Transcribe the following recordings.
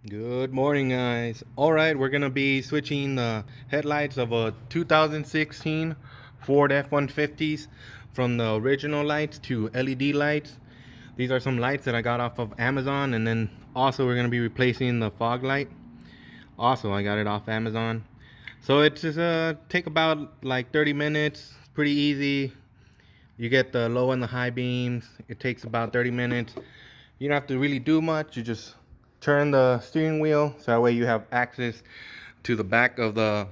Good morning, guys. All right, we're gonna be switching the headlights of a 2016 Ford F-150s from the original lights to LED lights. These are some lights that I got off of Amazon, and then also we're gonna be replacing the fog light. Also, I got it off Amazon. So it's just take about like 30 minutes. Pretty easy. You get the low and the high beams. It takes about 30 minutes. You don't have to really do much. You just turn the steering wheel so that way you have access to the back of the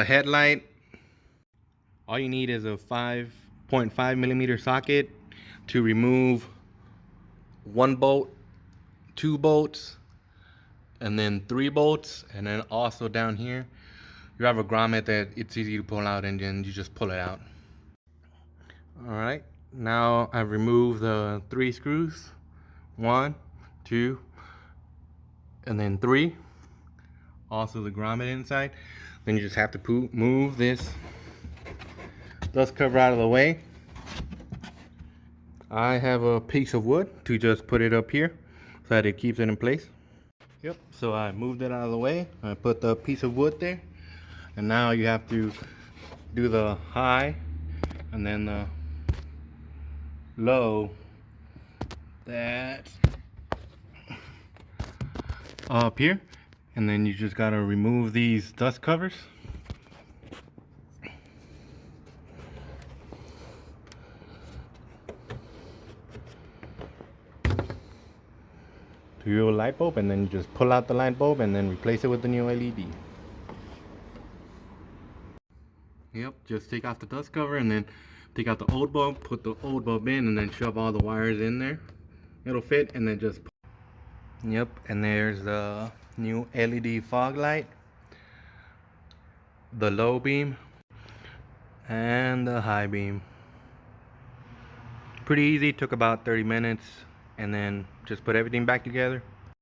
headlight. All you need is a 5.5 millimeter socket to remove one bolt, two bolts, and then three bolts. And then also down here you have a grommet that it's easy to pull out, and then you just pull it out. All right, now I've removed the three screws. One, two, and then three. Also the grommet inside. Then you just have to move this dust cover out of the way. I have a piece of wood to just put it up here so that it keeps it in place. Yep, so I moved it out of the way. I put the piece of wood there. And now you have to do the high and then the low. That's up here. And then you just gotta remove these dust covers. To your light bulb, and then you just pull out the light bulb and then replace it with the new LED. Yep, just take off the dust cover and then take out the old bulb, put the old bulb in, and then shove all the wires in there. It'll fit, and then just. Yep, and there's the new LED fog light, the low beam, and the high beam. Pretty easy, took about 30 minutes, and then just put everything back together.